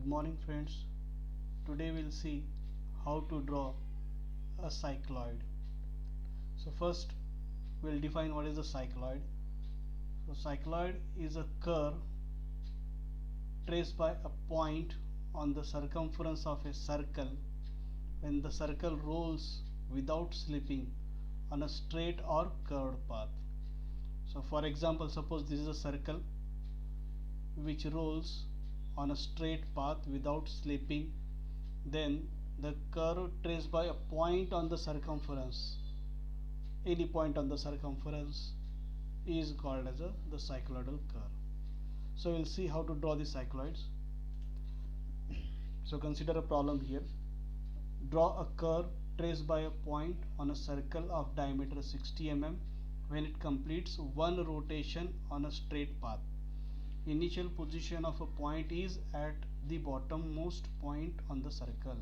morning friends. Today we'll see how to draw a cycloid. So first we'll define what is a cycloid. So cycloid is a curve traced by a point on the circumference of a circle when the circle rolls without slipping on a straight or curved path. So for example, suppose this is a circle which rolls on a straight path without slipping, then the curve traced by a point on the circumference, any point on the circumference, is called as the cycloidal curve. So we'll see how to draw the cycloids. So consider a problem here. Draw a curve traced by a point on a circle of diameter 60 mm when it completes one rotation on a straight path. Initial position of a point is at the bottommost point on the circle.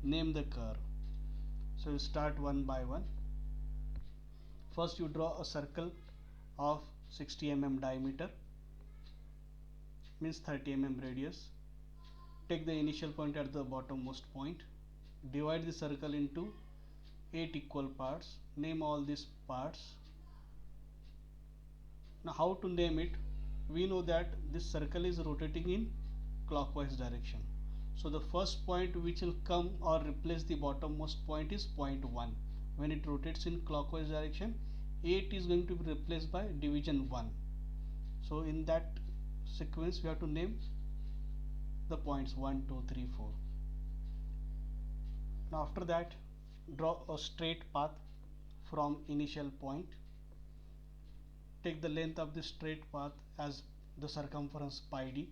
Name the curve. So you start one by one. First you draw a circle of 60 mm diameter, means 30 mm radius. Take the initial point at the bottommost point. Divide the circle into 8 equal parts. Name all these parts. Now how to name it? We know that this circle is rotating in clockwise direction. So the first point which will come or replace the bottommost point is point 1. When it rotates in clockwise direction, 8 is going to be replaced by division 1. So in that sequence we have to name the points 1, 2, 3, 4. Now after that, draw a straight path from initial point. Take the length of the straight path as the circumference pi d.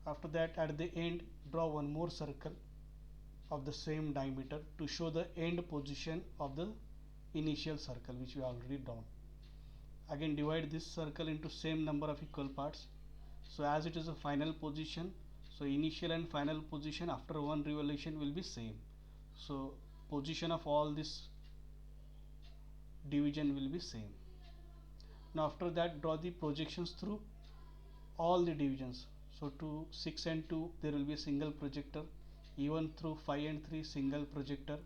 After that, at the end, draw one more circle of the same diameter to show the end position of the initial circle which we already drawn. Again, divide this circle into same number of equal parts. So as it is a final position, so initial and final position after one revolution will be same. So position of all this division will be same. Now after that, draw the projections through all the divisions. So to 6 and 2 there will be a single projector, even through 5 and 3 single projector,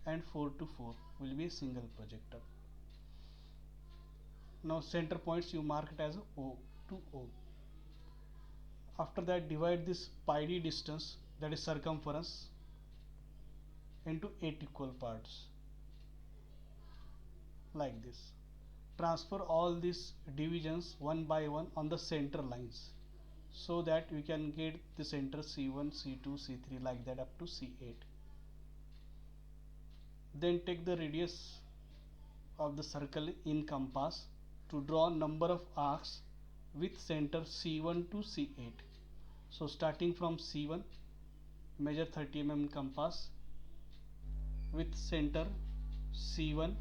and 4 to 4 will be a single projector. Now center points you mark it as O to O. After that, divide this pi d distance, that is circumference, into 8 equal parts like this. Transfer all these divisions one by one on the center lines so that we can get the center C1, C2, C3 like that up to C8. Then take the radius of the circle in compass to draw number of arcs with center C1 to C8. So starting from C1, measure 30 mm in compass with center C1.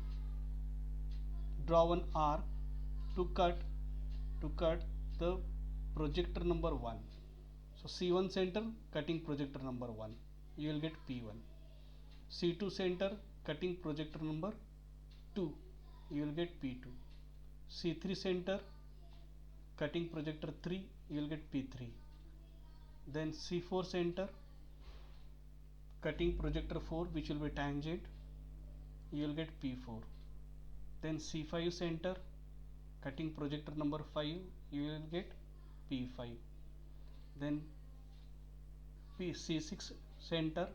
Draw one arc to cut the projector number 1. So C1 center, cutting projector number 1, you will get P1. C2 center, cutting projector number 2, you will get P2. C3 center, cutting projector 3, you will get P3. Then C4 center, cutting projector 4 which will be tangent, you will get P4. Then C5 center, cutting projector number 5, you will get P5. Then C6 center,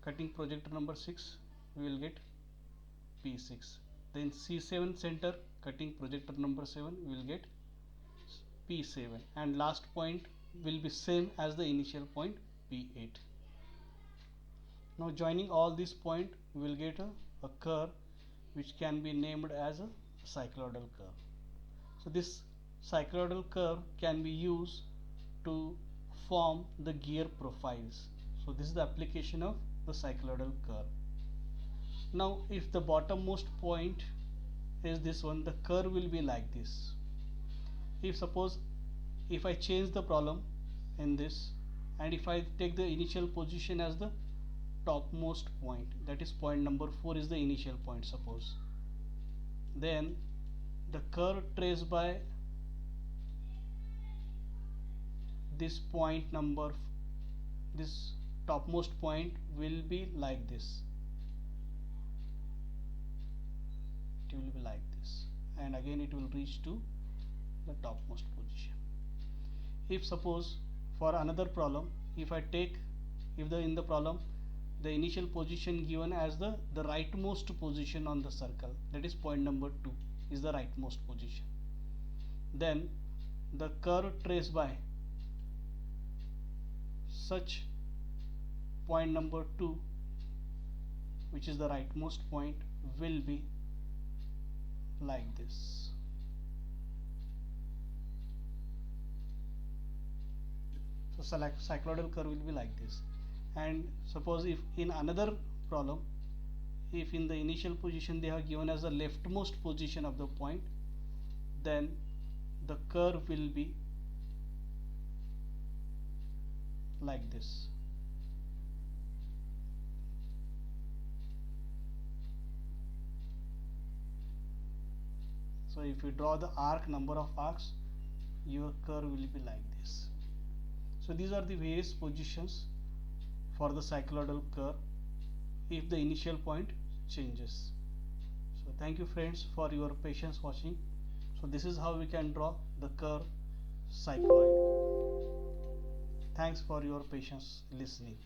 cutting projector number 6, we will get P6. Then C7 center, cutting projector number 7, we will get P7. And last point will be same as the initial point, P8. Now joining all these points, we will get a curve which can be named as a cycloidal curve. So this cycloidal curve can be used to form the gear profiles. So this is the application of the cycloidal curve. Now if the bottommost point is this one, the curve will be like this. If I change the problem in this, and if I take the initial position as the topmost point, that is point number 4 is the initial point, suppose, then the curve traced by this point number, this topmost point will be like this. It will be like this, and again it will reach to the topmost position. If suppose for another problem, if I take, if the in the problem the initial position given as the rightmost position on the circle, that is point number 2 is the rightmost position, then the curve traced by such point number 2, which is the rightmost point, will be like this. So select cycloidal curve will be like this. And suppose if in another problem, if in the initial position they have given as the leftmost position of the point, then the curve will be like this. So if you draw the arc, number of arcs, your curve will be like this. So these are the various positions for the cycloidal curve if the initial point changes. So thank you friends for your patience watching. So this is how we can draw the curve cycloid. Thanks for your patience listening.